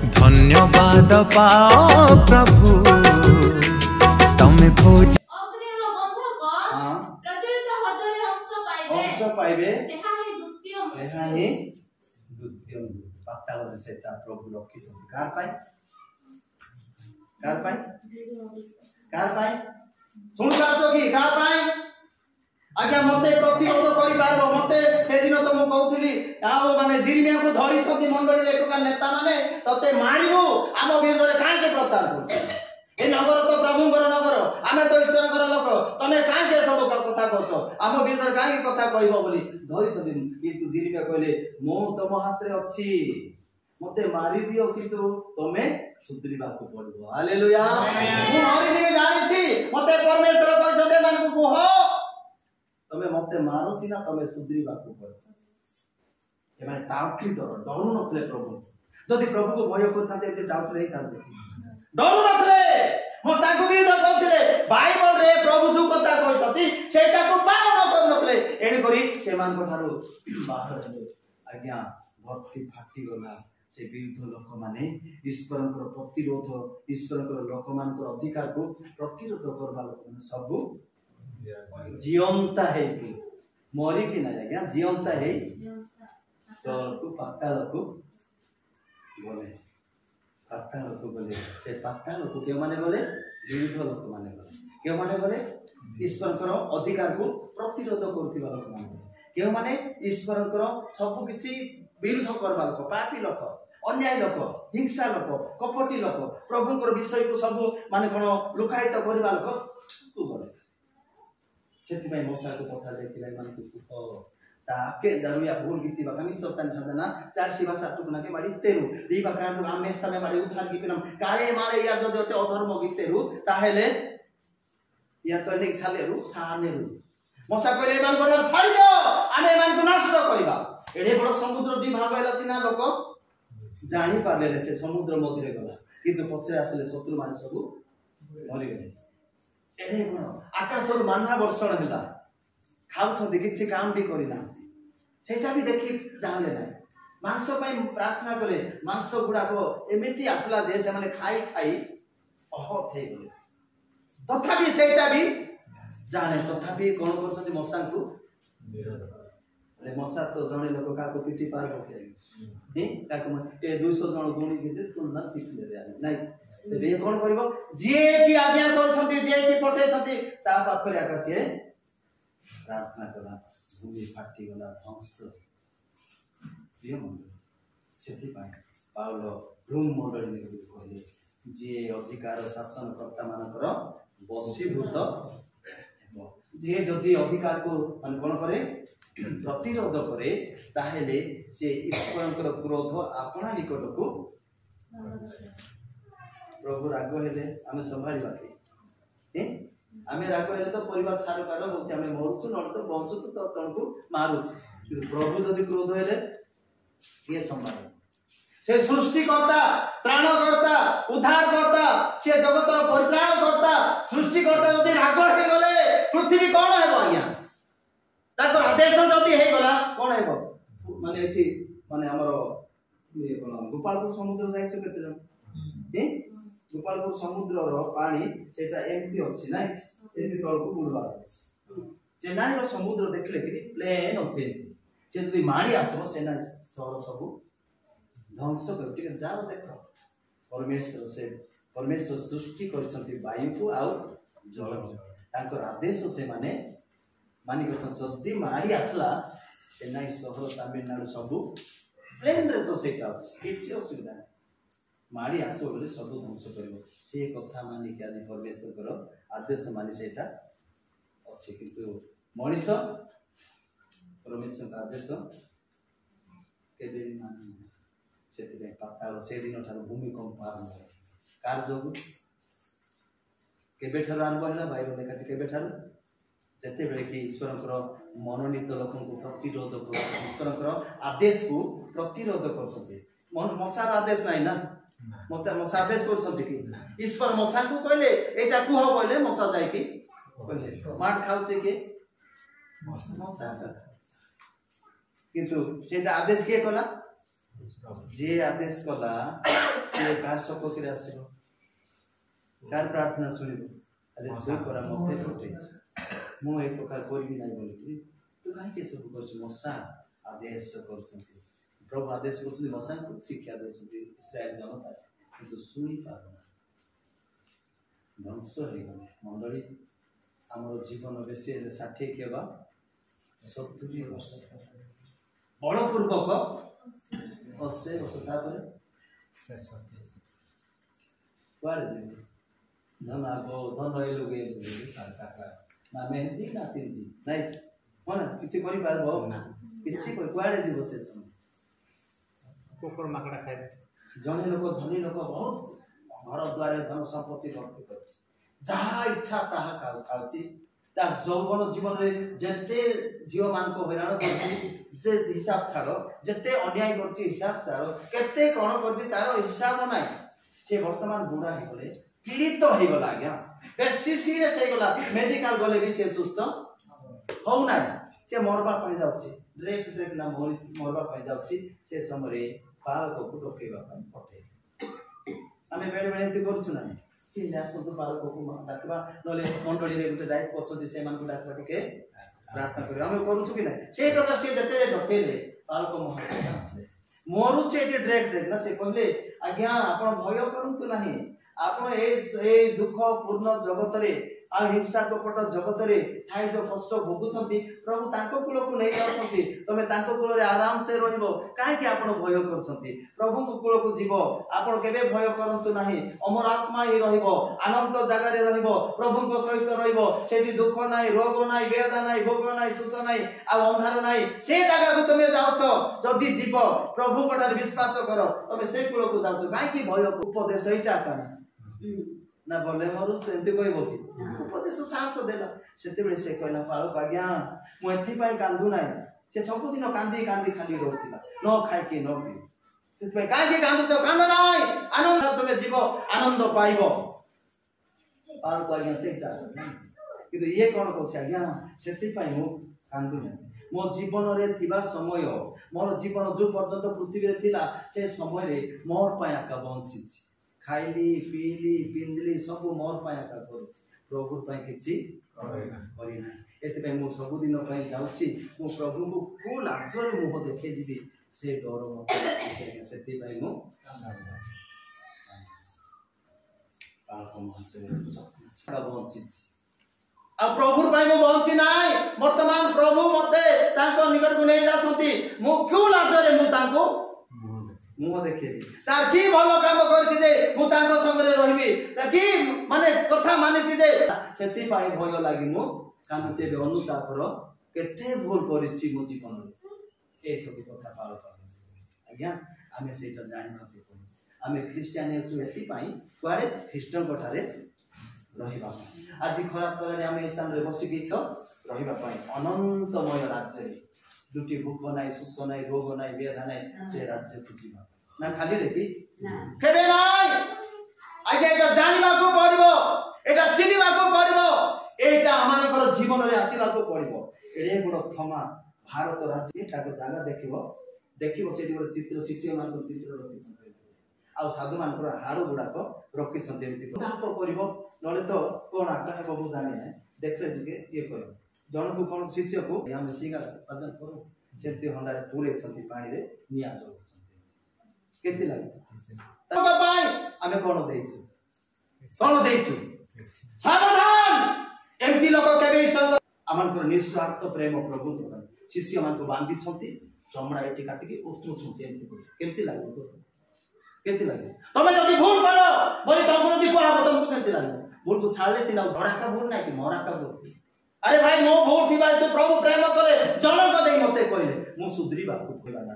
धन्यवाद पाओ प्रभु तमे भोज पाइबे एहा ही द्वितीय पाताल सेटा प्रभु रखी सब कार पाई सुन पाछो की कार पाई आज्ञा मते प्रतिरोध करि पारबो मते से दिन तो मु कहउथली आउ माने जिरिमिया को धरि सती मंडली रे प्रकार नेता माने तते मारिबो आम विरुद्ध रे काहे के प्रचार करछ ए नगर तो प्रभुଙ୍କର नगर आमे तो ईश्वरଙ୍କର लोक तमे काहे के सब कथा कहछ आम विरुद्ध रे काहे कथा कहबो बोली धरि सती किंतु जिरिमिया कहले मो तम हाथ रे अछि मते मारी दियो किंतु तमे सुधरिबा को पड़बो हालेलुया मु हरि दिके जानिछि मते परमेश्वर कहछ दे मान को कहो तमे मते मारो सिना तमे सुधरिबा को पड़बो ए माने डाउट डरू नथले प्रभु जदि प्रभु को भय करथाते एते डाउट नहीं थाते डरू नथले मो सागु भी तो कहथले बाइबल रे प्रभु जो कथा कहछथि सेटा को पालन कर नथले एनी करी से मान को थारो बाहर हेले आज्ञा भक्ति फाटी गला से विरुद्ध लोक माने ईश्वरଙ୍କର प्रतिरोध ईश्वरଙ୍କର लोक मानकर अधिकार को प्रतिरोध करबा लोक सब जीवंता है कि मरी कि ना आज्ञा जीवंता है तो को पाताल को बोले पाताल को बोले से पाताल को के माने बोले विरुद्ध लोक माने बोले के माने बोले ईश्वरଙ୍କର अधिकार को प्रतिरोध करथिबा लोक माने के माने ईश्वरଙ୍କର सब किछि विरुद्ध करबा लोक पापी लोक अन्याय लोक हिंसा लोक कपटी लोक प्रभुଙ୍କର विषय को सब माने कोन लुकायित करबा लोक तू बोले सेति भाई मोसा को पठा जायतिला मान को ताके दरुया भूल गीती बाकामी सप्तान सदना चार शिवा सातु ना के बाड़ी तेरु री बाकान आमे तमे बाड़ी उठार गिपिनम काळे माळे या जो जोटे अधर्म गीतेरु ताहेले या तो नेक सालेरु सानेरु मोसा कहले मान को छाड़ी दो आमे मान को नष्ट करिबा एडे बड़ समुद्र दी भाग हैला सिना लोक जानि पारले से समुद्र मध्य गला किंतु पछे आसले शत्रु मान सब मरि गले एडे बड़ आकाश रु मानना वर्षण हैला खाउछथि किछि काम भी करिना सेटा भी देखि जाने ना मांस पई प्रार्थना करे मांस गुडा को एमिति आसला जे से माने खाई खाई अह थे गले तथापि सेटा भी जाने तथापि कोन करछथि मसा को ले मसा तो जणे लोक का को पिटी पार होके हे ताको ए 200 जण गुणी के तुलना पिटले रे नै ते कोन करबो जे की आज्ञा करछथि जे की पठेछथि ता पाखरे आकाशे प्रार्थना कला भूमि फाटी गला ध्वंस प्रिय मंडल सेति पाए पाउलो रूम मंडल ने कहले जे अधिकार शासन कर्ता मानकर वशीभूत हेबो जे जदि अधिकार को मन कोन करे प्रतिरोध करे ताहेले से ईश्वरଙ୍କର क्रोध आपणा निकट को प्रभु राग हेले आमे संभाळिबा के आमे राग हेले तो परिवार छाड़ काढ होछि आमे मरुछु न तो बंचुछु तो तणको मारुछु किंतु प्रभु जदि क्रोध हेले के संभाळे से सृष्टिकर्ता त्राणकर्ता उद्धारकर्ता से जगतर परित्राणकर्ता सृष्टिकर्ता जदि राग हे गले पृथ्वी कोन हेबो आज्ञा ताकर आदेश जदि हे गला कोन हेबो माने अछि माने हमर ये कोन गोपालपुर समुद्र जाइसे केते जन गोपालपुर समुद्र रो पानी सेटा एमती अछि नै एमती तळ को बुडवा अछि चेन्नई रो समुद्र देखले कि प्लेन अछि से जदि माडी आसबो सेना सहर सब ध्वंस कर ठीक जाओ देखो परमेश्वर सृष्टि करछंती वायु को आउ जल ताकर आदेश से माने मानी करछन जदि माडी आसला चेन्नई सहर तमिलनाडु सब प्लेन रे तो सेटा अछि किछि असुविधा माडी आसो बोले सब ध्वंस करबो से कथा मानी के आदि परमेश्वर करो आदेश मानी सेटा अछि किंतु मनीष परमेश्वर का आदेश केबे मानी सेति पाताल से दिन ठार भूमिकंप आरंभ कार जोगु केबे ठार आरंभ होला बाइबल लेखा छै केबे ठार जते बेले कि ईश्वरଙ୍କର मनोनीत लोकଙ୍କୁ प्रतिरोध कर ईश्वरଙ୍କର आदेश को प्रतिरोध करछथि मन मसार आदेश नै ना मते मसा आदेश करछथि कि ईश्वर मसा को कहले एटा कुह कहले मसा जाय कि कहले माट खाउ छै के मसा किंतु सेटा आदेश के कला जे आदेश कला से कार सपक्ष आसो कार प्रार्थना शुणु अरे तू करा मत फटे मुझे एक प्रकार करी ना बोली तू कहीं सब कर मशा आदेश कर प्रभु आदेश कर मशा को शिक्षा दे इस्राएल जनता किंतु शुणी पारना ध्वंस हो गले मंडली आम जीवन बेसी 60 के 70 वर्ष बलपूर्वक 80 वर्ष कुआड़े जी धन आगो धन ए लोग ना मेहंदी ना तिरजी नहीं कौन किसी करी पारबो किसी कुआड़े जीव से समय कुकुर माकड़ा खाए जने लोक धनी लोक बहुत घर द्वार धन संपत्ति भक्ति कर जहाँ इच्छा ताहा खाऊची तार जौवन जीवन में जते जीव मान को हैरान करची जे हिसाब छाड़ो जते अन्याय करची हिसाब छाड़ो केते कोन करची तार हिसाब नाही से वर्तमान बुढ़ा हे गले पीड़ित हो गला आज्ञा बेसी सीरियस हे गला मेडिकल गले भी से सुस्त हो नाही से मरबा पई जाउची ड्रेक ना मरबा पई जाउची से समय बालक को डकेबा पई पठे आमे बेले बेले एते करछु ना कि न्यासो तो बालक को डाकबा नले मंडली रे गुटे दायित्व पछदी से मान को डाकबा टिके प्रार्थना करी आमे करछु कि नै से प्रकार से जते डकेले बालक महत्व आसे मोरु छेटे ड्रेक ना से कहले आज्ञा आपण भय करंतु नाही आपण ए दुख पूर्ण जगत रे आ हिंसा कपट जगत रे ठाई जो कष्ट भोगुछंती प्रभु तांको कुल को नै जाउछंती तमे तांको कुल रे आराम से रहिबो काहे कि आपण भय करछंती प्रभु को कुल को जीवो आपण केबे भय करंतु नाही अमर आत्मा ही रहिबो आनंद जगह रे रहिबो प्रभु को सहित रहिबो सेठी दुख नाही रोग नाही वेदना नाही भोग नाही सुख नाही आ अंधार नाही से जगह को तमे जाउछो जदी जीवो प्रभु कोठार विश्वास करो तमे से कुल को जाउछो काहे कि भय को उपदेश एटा काना ना बोले मोर सेंती कहबो कि उपदेश साहस देला सेते बेले से कहला पालो आज्ञा मु एथि पई कांदु नाही से सब दिन कांदी कांदी खाली रहतिला न खाइ के न पी सेते पई काहे के कांदु छ कांद नाही आनंद तमे जीव आनंद पाइबो पालो आज्ञा सेटा किंतु ये कोन कहछ आज्ञा सेते पई मु कांदु नाही मो जीवन रे थिबा समय मोर जीवन जो पर्यंत पृथ्वी रे थिला से समय रे मोर पई आका बंचिछि खाइली पीली पिंदली सब मोर पाया का करछ प्रभु पई किछि करि ना एते पई मो सब दिन पई जाउछि मो प्रभु को फुल आजर मुह देखे जिबी से डर मत सेति पई मो पालको महसे छडा बंचिछि आ प्रभु पई मो बंचि नाय वर्तमान प्रभु मते ताको निकट को नै जाछंती मो क्यों लाजरे मु ताको मुह देखेबी तार की भलो काम करछि जे मु तांको संगरे रहिबी ता की माने कथा मानिछि जे सेति पाई भय लागि मु कानचे अनुतापर केते भूल करिछि मो जीवन रे ए सब कथा पाल कर आज्ञा आमे सेटा जानि नथि आमे क्रिश्चियन हेतु एति पाई कुआडे ख्रीष्टन कोठारे रहिबा आज खराब तरे आमे स्थान रे बसिकी तो रहिबा पाई अनंतमय राज्य रे दुटी भूख नाई सुख नाई रोग नाई वेदना नाई से राज्य खुजिबा ना खाली रेती केबे नाई आगे एटा जानिबा को पड़िबो एटा चिनिबा को पड़िबो एटा आमानकर जीवन रे आसीबा को पड़िबो एडे बड़ थमा भारत राज्य ताको जागा देखिबो सेठी बड़ चित्र शिष्य मान चित्र रखिछन आ साधु मान हाड़ गुडाक रखिछन एमति ताप करिवो नले तो कोन आका हेबो बु जानि नै देखले टिके ये करिवो जन को कोन शिष्य को हम सिगा भजन करू जेते हंडारे पूरे छंती पानी रे निया जो केति लागे तब पाई आमे कोन देइछु सावधान एमती लोक केबे संग आमन को निस्वार्थ प्रेम प्रभु को शिष्य मान को बांधी छंती चमड़ा एटी काटी के उस्तु छंती एमती केति लागे तमे जदी भूल करो बोली तम जदी को आबो तम केति लागे भूल को छाड़ले सिना धरा का भूल नाही कि मरा का भूल अरे भाई मो भूल थी भाई तू प्रभु प्रेम करे जनक देई मते कहले मु सुधरीबा को कहला ना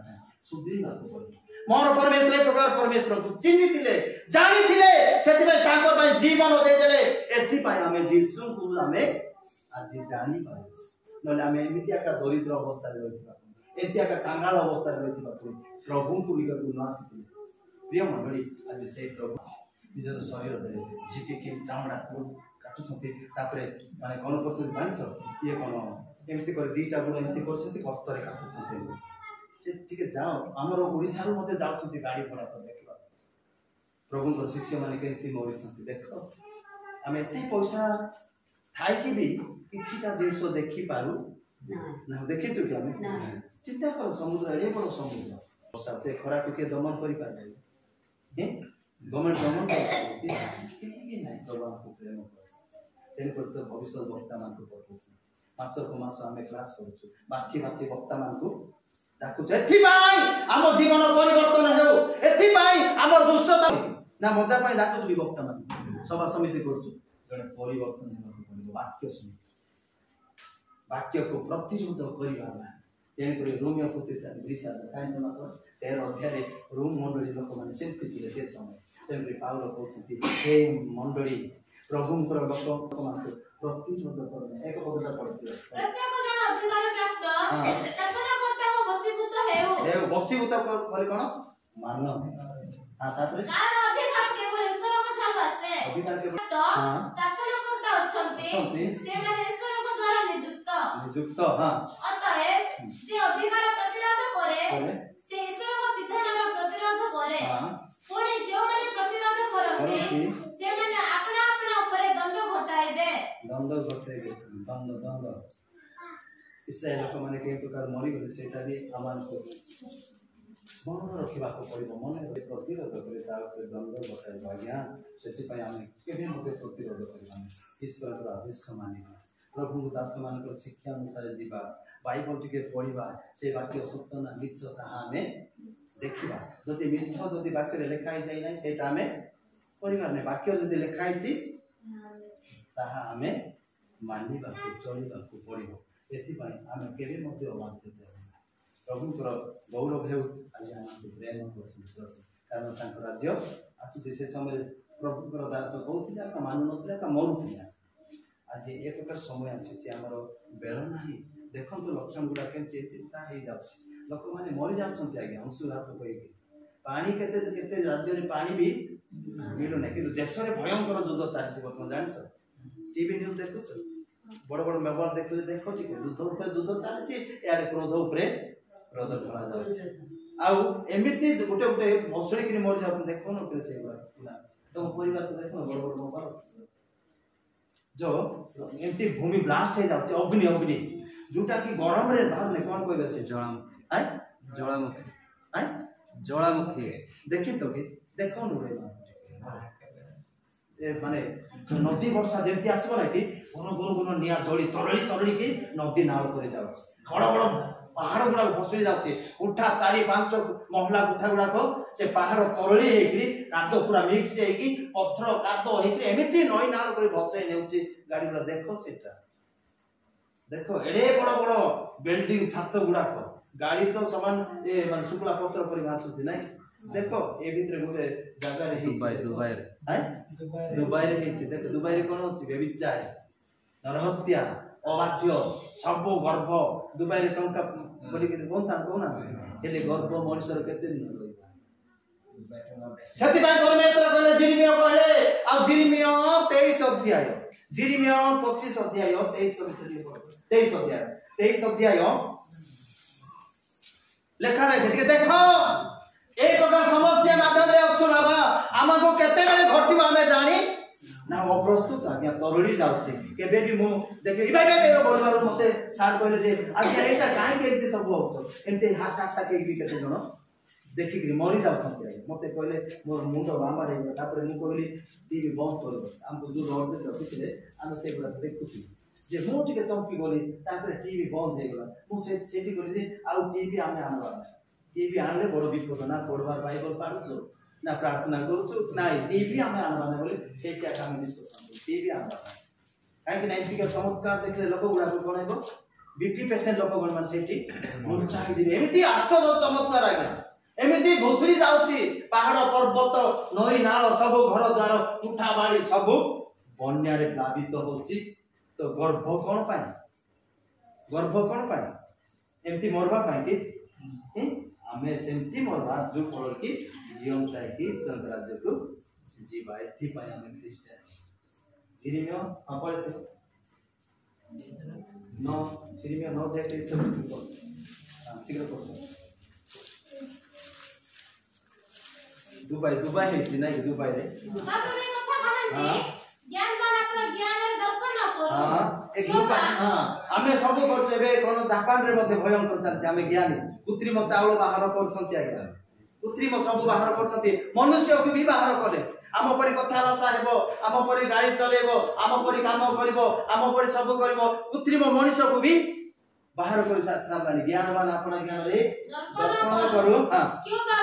सुधरीबा को कहले मोर परमेश्वर प्रकार परमेश्वर को चिन्हि थिले जानि थिले सेति भाई ताकर भाई जीवन दे देले एथि भाई हमें यीशु को हमें आज जानि पाइ नले हमें एमितिया का दरिद्र अवस्था रे रहिबा एतिया का कांगाल अवस्था रे रहिबा प्रभु को निकट को ना सिथिले प्रिय मंडली आज से प्रभु निजर शरीर दे झिके के चामड़ा को काटु छथि तापरे माने कोन करछथि जानिछ ये कोन एमति कर दीटा गुण एमति करछथि कत्तरे काटु छथि से टिके जाओ आमर ओडिसा रु मते जाउछंती गाड़ी भड़ा कर देखिबा प्रभु शिष्य माने केंती मरिछंती देखो आमे एते पैसा थाई कि भी किछिटा जिनिस देखि पारु ना देखिछु कि आमे चिंता करो समुद्र एडे बड़ समुद्र वर्षा से खरा के दमन करि पारे हे गवर्नमेंट दमन के नाही प्रभु को प्रेम कर तेन पर तो भविष्य वक्ता मान को पठौछ मासको मास आमे क्लास करूछु बाछि बाछि वक्ता मान को डाकुछु एथि भाई आम जीवन परिवर्तन हेउ एथि भाई आम दुष्टता ना मजा पाई डाकुछु कि वक्ता मान सभा समिति करूछु जने परिवर्तन हेबाको पड़िबो वाक्य सुनि वाक्य को प्रतिरोध करिबा ना तेन करे रोमियो पत्रिका 20 काइन मात्र 13 अध्याय रोम मंडली लोक माने सेंति थिले से समय तेन करे पाउल कहउछथि हे मंडली प्रभुंकर लोक मान प्रतिरोध करने एक पदटा पढिदियो प्रत्येक जन अधिकार प्राप्त शासनकर्ता को वशीभूत हेउ वशीभूत बोले कोन मान हां तापर कारण अधिकार केवल ईश्वर को ठाकु आसे अधिकार केवल तो शासनकर्ता अछंती से माने ईश्वर को द्वारा नियुक्त हां अतएव जे अधिकार प्रतिरोध करे से ईश्वर को विधान प्रतिरोध करे पुणी जो माने प्रतिरोध करते से माने अपना अपना ऊपर दंड घटाइबे दंड इसराइल लोक माने के प्रकार मरी गले सेटा भी आमान को स्मरण रखिबा को पड़िबो मन प्रतिरोध करे ता दंड घटाइबो आज्ञा सेति पय आमे केबे मते प्रतिरोध करिबा ईश्वर को आदेश मानिबा प्रभु दास मान को शिक्षा अनुसार जीवा बाइबल टिके पढिबा से वाक्य सत्य ना मिछ ताहा हमें देखिबा जति मिछ जति वाक्य रे लिखाई जाय नै सेटा हमें परिवार ने वाक्य जति लिखाई छी ताहा हमें मानिबा को चलिबा को पड़िबो एथि पय आमे केबे मते अबाध देते प्रभुଙ୍କର गौरव हेउ आज आम प्रेम करछन कारण तांकर राज्य आसुचे से समय प्रभुଙ୍କର दास कहउथिला का मानु नथिला का मरुथिला आज ए प्रकार समय आसी हमर बेल नाही देखंतु लक्षण गुडा केते चिंता हे जाछि लोक माने मरि जाछंती आगे अंशुघात कहिके पानी केते केते राज्य रे पानी भी मिलु नै किंतु देश रे भयंकर युद्ध चालिछि बर्तमान जानछ टीवी न्यूज देखुछ बड़ बड़ मोबाइल देखले देखो ठीक है युद्ध चालिछि याडे क्रोध ऊपर क्रोध ढला जाଉଛି आउ एमिति गोटे गोटे भसड़ी कि मरि जाउ देखो न फिर से ना तो परिवार को देखो बड़ बड़ मोबाइल जो एमती भूमि ब्लास्ट हो जाଉଛି अग्नि जोटा कि गरम रे बाहर ने कोन कहबे से ज्वालामुखी देखि छ कि देखो न रे ए माने नदी वर्षा जेती आसबो ना कि गुन निया जड़ी तरली कि नदी नाल करे जाଉଛି बड़ बड़ पहाड़ गुडा भसड़ी जाଉଛି उठा 4-5 महला उठा गुडा को से पहाड़ तरली हेकि कादो पूरा मिक्स हेकि पत्थर कादो हेकि एमिति नई नाल करे भसई नेउची गाड़ी गुडा देखो सेटा देखो एडे बड़ बड़ बिल्डिंग छात गुडा को गाड़ी तो समान ए मान शुक्ला पत्र पर भासुची नै देखो ए भीतर गोटे जगह रे दुबई रे हेछि देखो दुबई रे कोन होछि व्यभिचार नरहत्या अवाक्य सब गर्भ दुबई रे टंका बोली के कोन था कोना हेले गर्भ मनुष्य केते दिन सती भाई परमेश्वर कहले जिरमिया कहले आ जिरमिया 23 अध्याय जिरमिया 25 अध्याय 23 अध्याय लेखा है सेठी देखो एक प्रकार समस्या माध्यम रे अछु बाबा हमको केते बेले घटिबा हमें जानी ना अप्रस्तुत आज्ञा तरली जाउछि केबे भी मु देखि भाई बोलबार मते छाड़ कहले जे आज्ञा एटा काहे के एते सब होछ एते हाथ काटा के भी केते जण देखि कि मरि जाउछंती मते कहले मोर मुंड बामा रे तापर मु कहली टीवी बंद कर हमको दूर रोड से रखिले हम से गुडा देखुछि जे मु टिके चौकी बोली तापर टीवी बंद हे गला मु सेठी कहली जे आ टीवी हमें आनबा टीवी आनले बड़ विपद ना पढ़वार बाइबल पढुछु ना प्रार्थना करूछु ना टीवी हमें आनबा ना बोले सेटा हम डिस्कशन टीवी आनबा काहे कि नाइति के चमत्कार देखले लोक गुडा को कोन हेबो बीपी पेशेंट लोक गण मान सेठी मुंचा ही दिबे एमिति आश्चर्य चमत्कार आज्ञा एमिति घुसरी जाउछि पहाड़ पर्वत नई नाल सब घर द्वार उठा बाड़ी सब बन्या रे प्लावित होछि तो गर्भ कोन पाए एमिति मरबा पाए कि हमें सेमती मरबा जो फल की जीवन पाए कि स्वर्ग राज्य को जीवा एथि पाए हमें क्रिश्चियन जिरिमिया अपन नो जिरिमिया नो देखते सब शीघ्र पढ़ो दुबई दुबई है नहीं दुबई रे तापर एक कथा कहंती ज्ञानवान अपना ज्ञान रे दर्पण न करू। हां एक दुबई हां हमें सब करते बे कोन जापान रे मध्ये भयंकर चलते हमें ज्ञानी कृत्रिम चावल बाहर करछंती आज्ञा कृत्रिम सब बाहर करछंती मनुष्य को भी बाहर करे आम परी कथा भाषा हेबो आम परी गाड़ी चलेबो आम परी काम करबो आम परी सब करबो कृत्रिम मनुष्य को भी बाहर कर सारलानी ज्ञानवान अपना ज्ञान रे दर्पण करू हां क्यों बा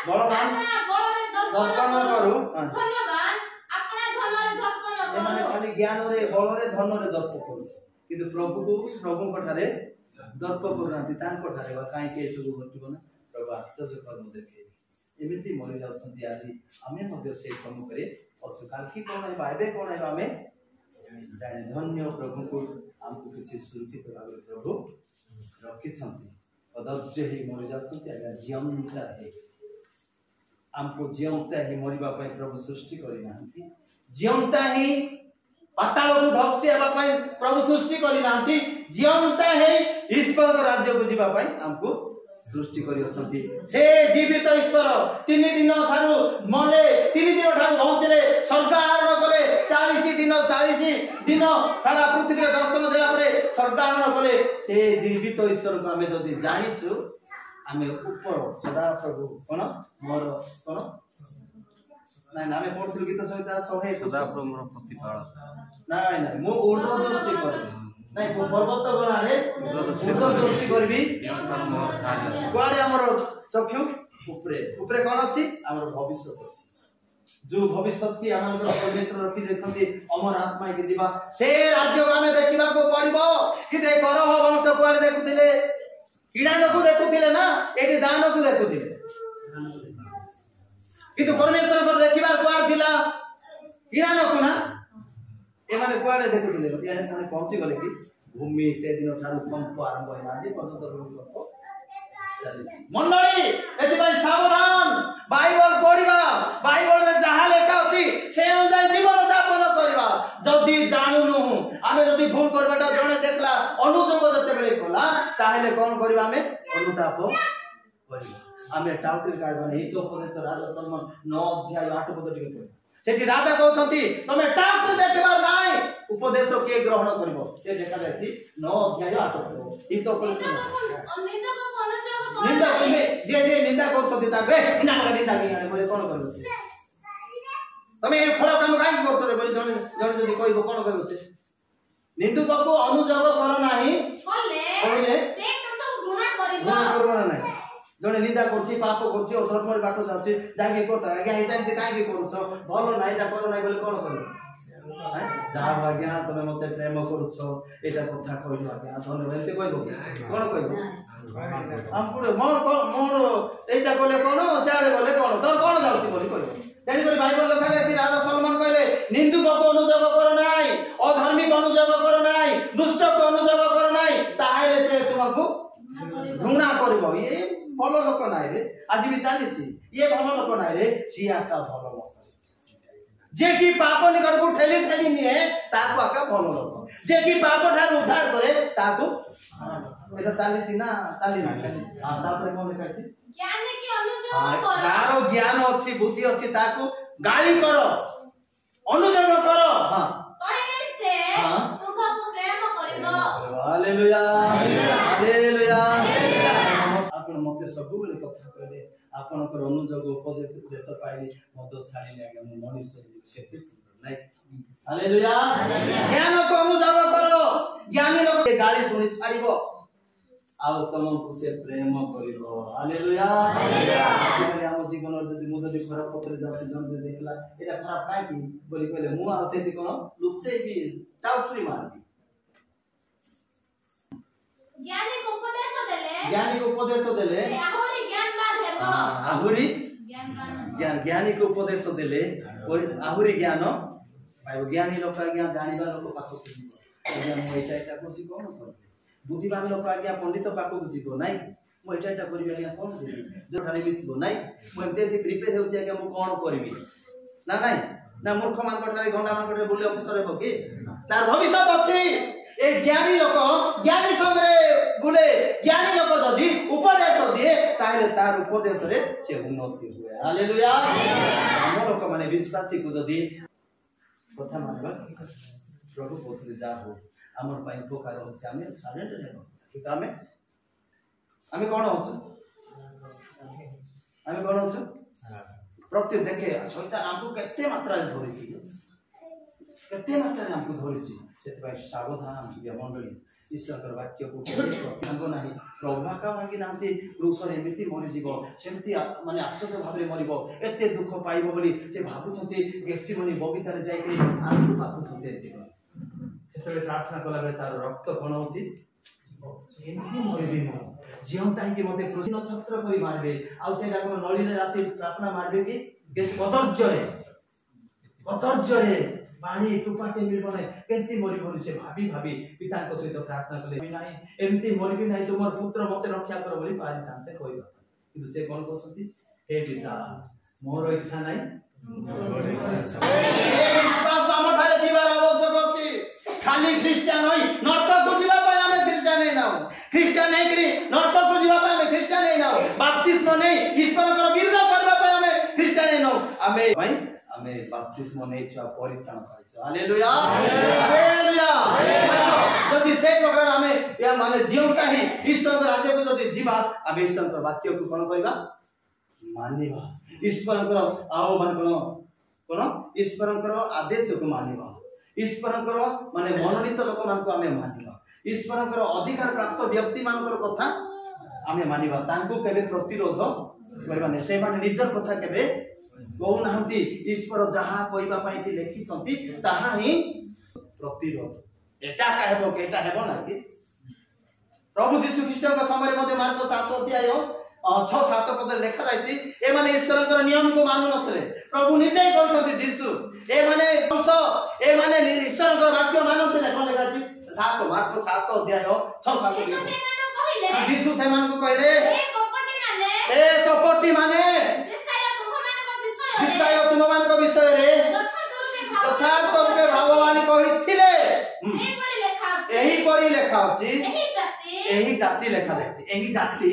बलवान अपना बल रे दर्पण करू धन्यवान अपना धन रे दर्पण करू। एमाने खाली ज्ञान रे बल रे धन रे दर्प करूछ किंतु प्रभु को ठारे दर्प करूनांती तांको ठारे काई के सब घटिबो ना प्रभु आश्चर्य कर्म देखे एमिति मरि जाउछंती आज आमे मध्ये से सम्मुख रे अछु काल की कोन है बाइबे कोन है आमे जाने धन्य प्रभु को हमको किछि सुरक्षित भाबे प्रभु रखिछंती अधर्य ही मरि जाउछंती आगा जीवंता है हमको जीवंता ही मरिबा पय प्रभु सृष्टि करिनांती जीवंता ही पाताल को धक्सी हेबा पय प्रभु सृष्टि करिनांती जीवंता है ईश्वर को राज्य को जीवा पय हमको सृष्टि करी अछंती से जीवित ईश्वर 3 दिन थारु मले 3 दिन थारु पहुंचले स्वर्ग आरोहण कले 40 दिन सारा पृथ्वी दर्शन देला परे स्वर्ग आरोहण कले से जीवित ईश्वर को हमें जदी जानिछु हमें ऊपर सदा प्रभु कोन मोर कोन नाही ना हमें पढ़थिलु गीत संहिता 100 सदा प्रभु मोर प्रतिपाल नाही मो ऊर्ध्व दृष्टि कर नहीं पर्वत गणाले ऊर्ध्व दृष्टि करबी कुआडे हमर चक्षु ऊपरे ऊपरे कोन अछि हमर भविष्य अछि जो भविष्य की हमर परमेश्वर रखि जेछंती अमर आत्मा के जीवा से राज्य में देखिबा को पड़िबो कि दे करह वंश कुआडे देखुतिले कीड़ा को देखुतिले ना एटी दान को देखुतिले किंतु परमेश्वर को देखिबार कुआड थिला कीड़ा को ना ए माने कुआडे देखुतिले या माने पहुंची गले कि भूमि से दिन ठारू कंप आरंभ होला जे पर्यंत कंप चली मंडली एति भाई सावधान बाइबल पढिबा बाइबल रे जहा लेखा अछि से अनुसार जीवन यापन करबा जदी जानुनु आमे जदी भूल करबाटा जणे देखला अनुजोग जते बेले कोला ताहेले कोन करबा हमें अनुताप करबा आमे टाउटिल काढबा नै तो उपदेश राजा सलमान 9 अध्याय 8 पद टिके पढ सेठी राजा कहउछंती तमे टाउटिल देखबार नाइ उपदेश के ग्रहण करबो से देखा जायछि 9 अध्याय 8 पद ई तो निंदा कइले जे निंदा करछथि ताके इना मला निंदा कि आने बोले कोन करबो से तमे ए खराब काम काई करछ रे बोली जने जने जदी कहबो कोन करबो से निंदुक को अनुजोग कर नाही करले से तुम घृणा करबो नाही जने निंदा करछि पाप करछि अधर्म रे बाटो जाछि जाके करता आज्ञा एटा एते काई के करछ भलो नाही एटा करो नाही बोले कोन करबो जा आज्ञा तमे मते प्रेम करछ एटा कथा कहलो आज्ञा धन्यवाद एते कहबो कोन कहबो हम पुरो मोर एटा कोले कोन साडे बोले कोन तोर कोन जाउछि बोली कहबो तेनी बोली बाइबल लेखा जायछि राजा सलमान कहले निंदुक को अनुजोग कर नाही अधर्मी को अनुजोग कर नाही दुष्ट को अनुजोग कर नाही ताहेले से तुमको घृणा करबो ये भलो लोक नाही रे आज भी चालिछि ये भलो लोक नाही रे सिया का भलो लोक जे की पाप निकट को ठेली ठेली निए ताको आका भलो लोक जे की पाप ठार उद्धार करे ताको एटा चालिछि ना चालि ना हां तापर कोन लिखाछि ज्ञान की अनुजोग कर जारो ज्ञान अछि बुद्धि अछि ताको गाली करो अनुजोग करो हां कहले से तुमको प्रेम करबो हालेलुया हालेलुया आपण मते सब बेले कथा कहले आपण कर अनुजोग उपदेश पाइली मद छाडी लागे म मनुष्य केते सुंदर नाही हालेलुया ज्ञान को अनुजोग करो ज्ञानी लोक गाली सुनी छाडीबो आउ तमको से प्रेम करिबो हालेलुया हालेलुया हम जीवन जदी मु जदी खराब पत्र जाउछि जन देखला एटा खराब काई की बोली कहले मु आ सेठी कोन लुचै की टाउटरी मारबी ज्ञानी को उपदेश देले से आहुरी ज्ञानवान हेबो आहुरी ज्ञानवान ज्ञानी को उपदेश देले और आहुरी ज्ञान भाई ज्ञानी लोक आज्ञा जानिबा लोक पाखो किबो आज्ञा मु एटा एटा करछि कोन कर बुद्धिमान लोक आज्ञा पंडित पाखो जिबो नाही मु एटा एटा करबी आज्ञा कोन देबी जो ठारे मिसबो नाही मु एते प्रिपेयर होछि आज्ञा मु कोन करबी ना नाही ना मूर्ख मान कोठारे गंडा मान कोठारे बुले अफसर हेबो की तार भविष्य अछि ए ज्ञानी लोक ज्ञानी संगे बुले ज्ञानी लोक जदी उपदेश दिए ताहले तार उपदेश रे से उन्नति हुए हालेलुया हम लोक माने विश्वासी को जदी कथा मानबा प्रभु बोलते जा हो हमर पई उपकार होछ आमे सारेंडर हेबो कि आमे कोन होछ आमे कोन होछ प्रति देखे शैतान हमको केते मात्रा रे धरि छी केते मात्रा रे हमको धरि छी सेत पई सावधान या मंडली ईश्वर वाक्य को भांगो नाही प्रभा का भांगी नांती क्रूसर एमिति मरि जीवो सेमति माने आश्चर्य भाबरे मरिबो एते दुख पाइबो बोली से भाबु छथि गेसिमनी बगीचा रे जाई के आंगु पातु छथि एते सेतरे प्रार्थना कला बेले तार रक्त कोन होची एमिति मरिबे म जीवन ताई के मते क्रूस नक्षत्र करी मारबे आ सेटा को नळी रे राची प्रार्थना मारबे कि कतर्ज रे पानी टुपाटे मिलबो नै केति मरि बोली से भाबी भाबी पिता को सहित प्रार्थना कले नाही एमती मरिबी नाही तुमर पुत्र मते रक्षा कर बोली पारि जानते कहबा किंतु से कोन कहछथि हे पिता मोर इच्छा नाही मोर इच्छा ए विश्वास हमठारे दिवार आवश्यक अछि खाली क्रिश्चियन होई नरक को जीवा पय हमें क्रिश्चियन नै नाउ क्रिश्चियन नै करी नरक को जीवा पय हमें क्रिश्चियन नै नाउ बपतिस्मा नै ईश्वर को विरोध करबा पय हमें क्रिश्चियन नै नाउ हमें भाई हमें बपतिस्मा नै छुआ परित्राण पाइछ हालेलुया हालेलुया जदि से प्रकार हमें या माने जीवता ही ईश्वर को राज्य को जदि जीवा हम ईश्वर को वाक्य को कोन करबा मानिबा ईश्वर को आओ मान कोन ईश्वर को आदेश को मानिबा ईश्वर को माने मनोनीत लोक मान को हमें मानिबा ईश्वर को अधिकार प्राप्त व्यक्ति मान को कथा हमें मानिबा तांको केबे प्रतिरोध करबा नै से माने निजर कथा केबे कहू नाहंती ईश्वर जहा कहबा पई कि लेखि छंती ताहा ही प्रतिरोध एटा कहबो केटा हेबो ना कि प्रभु यीशु ख्रीष्ट को समय मध्ये मार्को 7 अध्याय 6-7 पद लिखा जायछि ए माने ईश्वर को नियम को मानु नथले प्रभु निजे कहछथि यीशु ए माने ईश्वर को वाक्य मानते कोन लिखा अछि 7 मार्को 7 अध्याय 6-7 यीशु से मान को कहले ए कपटी माने विषय तुम मान को विषय रे यथार्थ रूपे भाववाणी कहिथिले एही परि लेखा अछि एही जाति लेखा जायछि एही जाति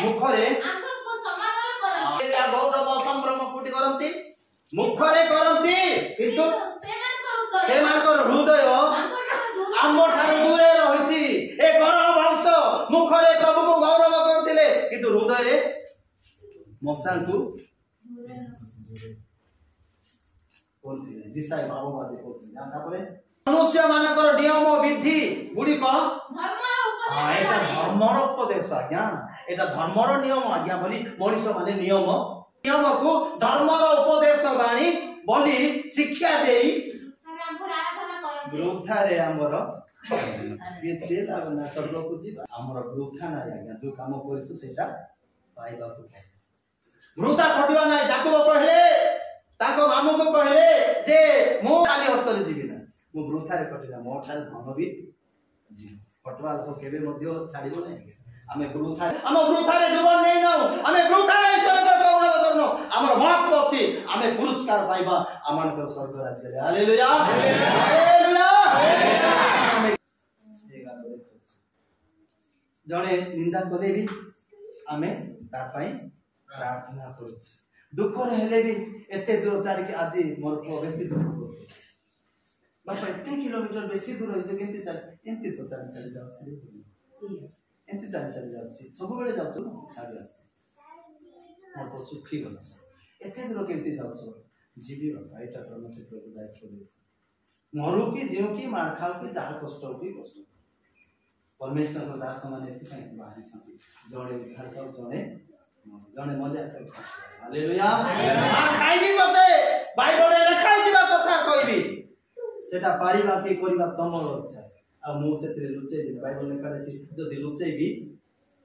मुखरे आंखो को समाधान करନ୍ତି एला गौरव संभ्रम कुटी करନ୍ତି मुखरे करନ୍ତି किंतु से मान को हृदय आम्बो ठार दूरे रहिछि ए गौरव वंश मुखरे प्रभु को गौरव करथिले किंतु हृदय रे मसांकु बोलथिले दिसाय भाववादी बोलथिले जाता परे मनुष्य मानकर नियम विधि गुडी को एटा धर्मर उपदेश आज्ञा एटा धर्मर नियम आज्ञा बोली मनुष्य माने नियम को धर्मर उपदेश बाणी बोली शिक्षा देई वृथा रे हमर ये छेला ना सब लोग जीवा हमर वृथा ना आज्ञा जो काम करिसु सेटा पाइबा को वृथा खटिबा ना जाकब कहले ताको मामू को कहले जे मो काली हस्तले जीवी ना मो वृथा रे कटिला मो ठार धन भी जीव खटवा तो केबे मध्य छाड़िबो नै हमें वृथा रे डुबन नै न हमें वृथा रे ईश्वर को गौरव करनो हमर महत्व अछि हमें पुरस्कार पाइबा अमन को स्वर्ग राज्य रे हालेलुया हालेलुया जणे निंदा कले भी हमें ता पई प्रार्थना करूछ दुख रहले भी एते दूर चारि के आज मोर को बेसी दुख होते बापा एते किलोमीटर बेसी दूर होइसे केंति चल एंति तो चल चल जाउ से एंति चल चल जाउ छी सब बेले जाउ छ छाडी आछ मोर को सुखी गल एते दूर केंति जाउ छ जीवी बाबा एटा कर्म से प्रभु दायित्व देछ मरु की जेउ की मार खाउ की जहा कष्ट हो की कष्ट परमेश्वर को दास माने एति पई बाहरी छथि जणे उद्धार कर जणे मजा कर हालेलुया खाइबी बचे बाइबल रे लिखाई दिबा कथा कहबी सेटा पारिबा के करिबा तमर इच्छा आ मु सेते लुचै दिबा बाइबल लिखा अछि जदि लुचैबी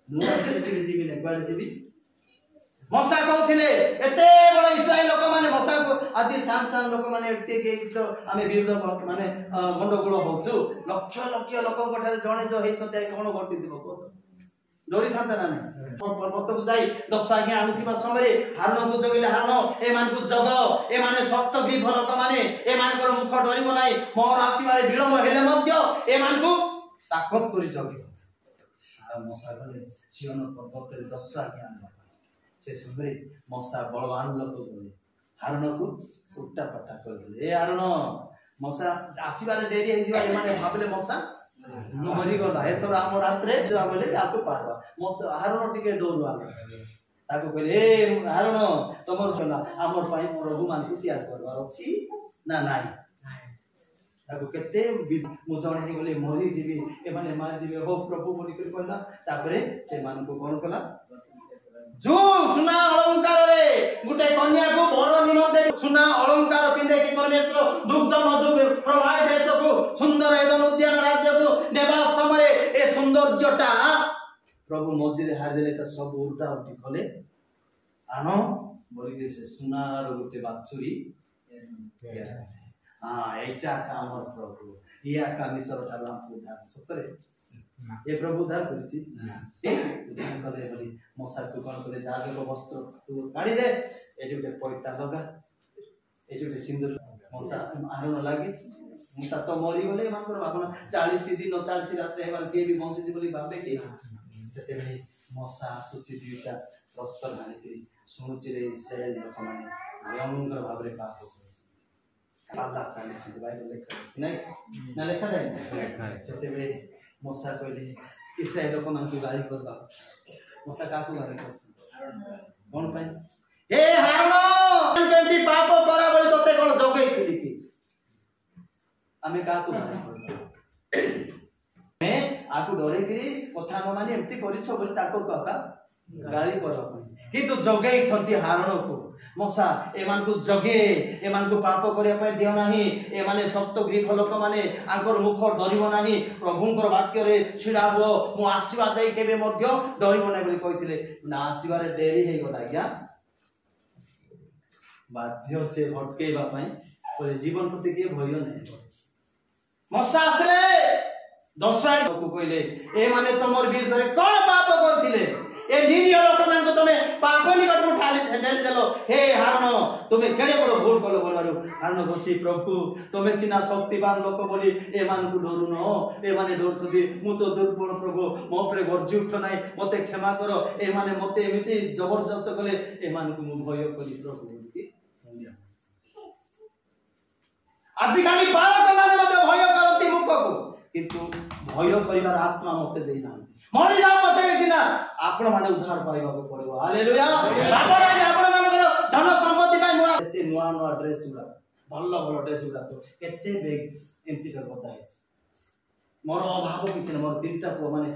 मु सेते जीवी ने क्वाड जीवी मसा कहथिले एते बड़ इस्राएल लोक माने मसा को आज सांसान लोक माने एते के तो आमे विरोध माने गंडगोल होछु लक्ष लक्ष लोक कोठारे जणे जो हेइ सते कोन घटी दिबो को डोरी थांता ना पर्वत को जाई 10 आज्ञा आनुथिबा समय हारण को जगिले हारण ए मान को जग ए माने सप्त भी भरत माने ए मान को मुख डरिबो नाही मोर आसीबारे विलंब हेले मध्य ए मान को ताकत करी जगिबो आ मसा गले सियोन पर्वत रे 10 आज्ञा आनबा से समय मशा बलवान लोक गले हारण को उल्टा पट्टा कर ए हारण मशा आसबार डेरी भाविले मशा मरीगला एथर आम रात बोले आपको पार्बा मशा हारण टे डरुआ ताको कहले ए हारण तुम कहला आमर प्रभु मान को तैयार करवार अच्छी ना नाई ताको केते मु जणे गले मरी जीवी एमाने मार जीवी हो प्रभु बोली कर कहला तापरे से मान को कोन कला जो सुना अलंकार रे गुटे कन्या को बर निमंते सुना अलंकार पिंदे कि परमेश्वर दुग्ध मधु प्रवाह देश को सुंदर एदन उद्यान राज्य को नेबा समय ए सौंदर्यटा प्रभु मौजिरे हार देले त सब उल्टा उल्टी कले आनो बोली से सुनार गुटे बाछुरी हां एटा काम प्रभु या का मिसर थाला उद्धार सतरे ए प्रभु उद्धार करछि ए उद्धार करे बोली मशा को कोन करे जाजक वस्त्र तू काढी दे एटी गुटे पैता लगा एटी गुटे सिंदूर मशा आरण लागि मशा तो मरी गले मानकर आपण 40 दिन 40 रात रे के भी बंसी बोली भाबे के सेते बेले मशा सुची दुईटा वस्त्र धानी के सुनुची रे इस्राएल लोक माने भयंकर भाबरे पाप पाला चाले से बाइबल लेखा नहीं ना लेखा जाए सेते बेले मशा कहले इस्राएल लोक मान को गाली करबा मशा काकू गाली कर कोन पाई हे हारण केंती पाप करा बोली तते कोन जगै थिली की आमे काकू गाली करबा मैं आकू डरे गिरी कथा न माने एम्ति करिछ बोली ताको काका गाली करबा किंतु जगै छंती हारण को मशा एमान को जगे एमान को पाप करिया पय दियो नाही एमाने सप्त ग्रीफ लोक माने आंकर मुख डरिबो नाही प्रभुंकर वाक्य रे छिडाबो मु आसीबा जाई केबे मध्य डरिबो नाही बोली कहिथिले ना आसीबारे देरी हे गला या बाध्य से भटकेबा पय बोले जीवन प्रति के भय नाही मशा आसले दशवाय को कहले ए माने तमर विरुद्ध रे कोन पाप करथिले ए निनिय लोक मान को तमे पाप निकट को ठाली देलो हे हारण तुमे केडे बड़ भूल कलो बोलबारु हारण गोसी प्रभु तुमे सिना शक्तिवान लोक बोली ए मान को डरु न ए माने डर छथि मु तो दुर्बल प्रभु मो परे गरजी उठ नाही मते क्षमा करो ए माने मते एमिति जबरदस्त कले ए मान को मु भय कली प्रभु बोली आज काली बालक माने मते भय करती मुख को किंतु भय करिवार आत्मा मते देई ना मरि जाओ पछे सिना आपण माने उद्धार पाइबा को पड़िबो हालेलुया बाबा आज आपण माने धन संपत्ति पाइ मोरा एते नुआ नुआ ड्रेस उडा भल्लो भल्लो ड्रेस उडा तो केते बेग एम्ति कर बताइ मोर अभाव किछ न मोर तीनटा को माने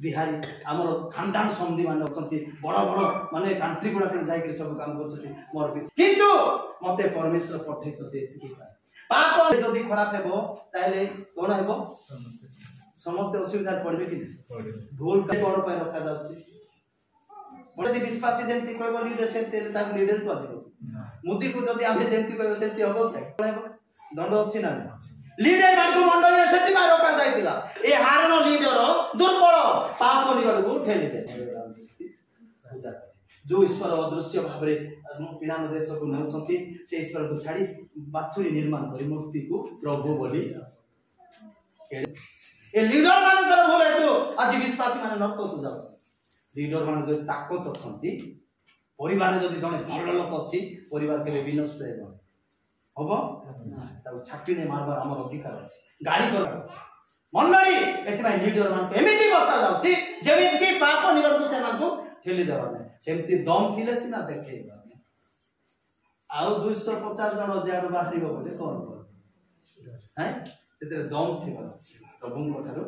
बिहारी हमर खानदान संधि माने अछंती बड़ बड़ माने कांट्री गुडा के जाई के सब काम करछथि मोर किंतु मते परमेश्वर पठै छथि एति पाप जदि खराब हेबो ताले कोन हेबो समस्त असुविधा पड़बे कि भूल के कोन पाए रखा जाउची मोदी विश्वासी जेंति कहबो लीडर सेते ता लीडर को आजिबो मोदी को जदि आमे जेंति कहबो सेति हबो के दंड अछि ना लीडर मार्ग मंडली सेति मा रखा जाइतिला ए हारण लीडर दुर्बल पाप निगड को ठेली दे पूजा जो ईश्वर अदृश्य भाबरे पिरान देश को नउछंती से ईश्वर को छाडी बाछुरी निर्माण करी मूर्ति को प्रभु बोली ए लीडर मानकर भूल हेतु आज विश्वासी माने नरक को जाउछ लीडर माने जो ताकत अछंती परिवार जदि जने भल लोक अछि परिवार के विनष्ट हेबो हबो ताउ छाटी ने मारबार हमर अधिकार अछि गाड़ी कर मंडली एति भाई लीडर मान एमिति बच्चा जाउछि जेमिति कि पाप निगड को से मान को ठेली देबा नै सेमति दम थिले सिना देखैबा आउ 250 जन जाडू बाहरिबो बोले कोन कर हैं तेरे दम थिबा प्रभु को थारो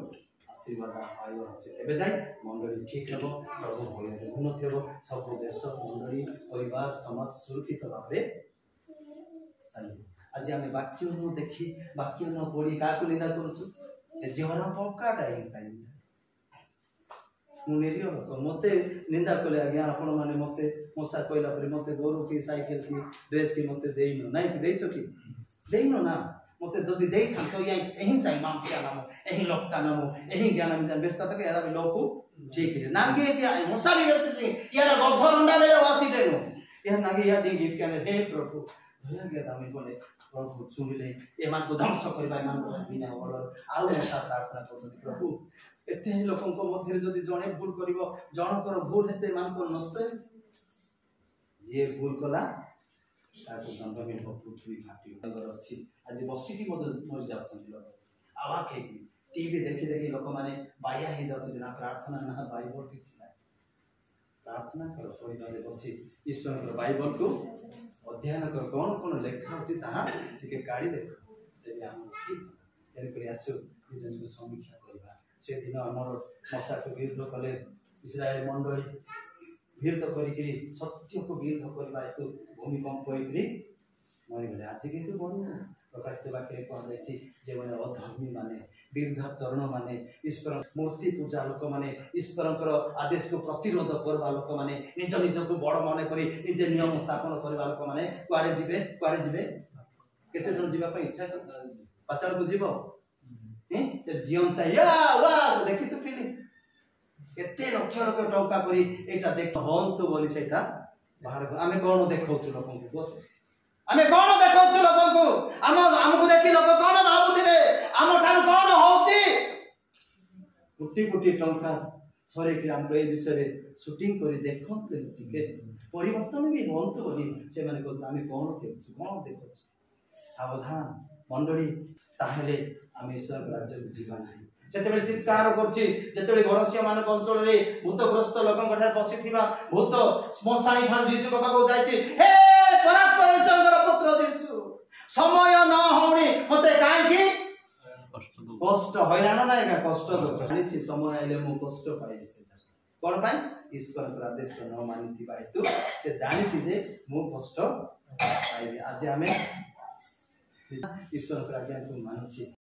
आशीर्वाद पाइबो अछि एबे जाय मंडली ठीक हेबो प्रभु होय उन्नति हेबो सब देश मंडली परिवार समाज सुरक्षित भाबरे चलिबो आज हम वाक्य न देखि वाक्य न पढी काकु निंदा करूछु ए जीवन पक्का टाइम टाइम मुनिरियो लोक मते निंदा कले आज्ञा आपण माने मते मसा कहला परे मते गोरु की साइकिल की ड्रेस की मते देइनो नाही कि देइछो कि देइनो ना मते जदि देइ थान तो यही एही टाइम मामसिया नाम एही लोक चानामो एही ज्ञान मिजान व्यस्त तक यादा लोक ठीक है नागे दिया मसा भी व्यस्त से यार गौथर अंडा बेले वासी देनो यार नागे या डी गिफ्ट के हे प्रभु भला गया दामी बोले प्रभु सुनिले एमान को ध्वंस करबा एमान को बिना होल आउ मसा प्रार्थना करछथि प्रभु एते लोकन को मध्य जदि जणे भूल करिवो जनकर भूल हेते मान को नष्ट जी भूल कला ताको दंड मिलबो पृथ्वी फाटी अच्छी आज बसिकी मर जाउछन लोक आवाक है टीवी देखि देखि लोक माने बाया हे जाउछन ना प्रार्थना ना बाइबल किछ ना प्रार्थना कर परिवार बसी ईश्वर को बाइबल को अध्ययन कर कौन कौन लेखा होची ताहा टिके गाड़ी देखो तेबे हम ठीक तेरे करी आसु निजन को समीक्षा करबा से दिन हमर मसा को विरोध कले इस्राएल मंडली विरोध करी सत्य को विरोध करबा हेतु भूमिकंप होइकरी मरि गले आज किंतु बडु प्रकाशित वाक्य कह जायछि जे माने अधर्मी माने विरुद्धाचरण माने ईश्वर मूर्ति पूजा लोक माने ईश्वरकर आदेश को प्रतिरोध करबा लोक माने निज निज को बड़ माने करी निजे नियम स्थापन करबा लोक माने कुआडे जिबे केते जन जिबा पई इच्छा पाताल को जीवो से जीवंता या वा देखि छु फिल्म केते लक्ष लक्ष टंका करी एटा देख हंतु बोली सेटा बाहर आमे कोन देखौछु लोकन को आमे कोन देखौछु लोकन को हमको देखि लोक कोन भाबुथिबे हम ठार कोन होउची कोटी कोटी टंका सरे कि हम ए विषय शूटिंग करी देखो ठीक परिवर्तन भी हंतु बोली से माने को आमे कोन देखौछु सावधान मंडली ताहेले आमे ईश्वर राज्य को जीवा नाही जेतेबेले चित्कार करछि जेतेबेले घरसिया मानक अंचल रे भूतग्रस्त लोकन कठा बसिथिबा भूत स्मशानी ठान यीशु बाबा को जायछि हे परात्पर ईश्वरकर पुत्र यीशु समय न होनी मते काई की कष्ट हैरान ना का कष्ट जानिछि समय आइले मो कष्ट पाइबे से कोन पाई ईश्वर कर आदेश न मानिथिबा हेतु से जानिछि जे मो कष्ट पाइबे आज हमें ईश्वर कर आज्ञा को मानुछि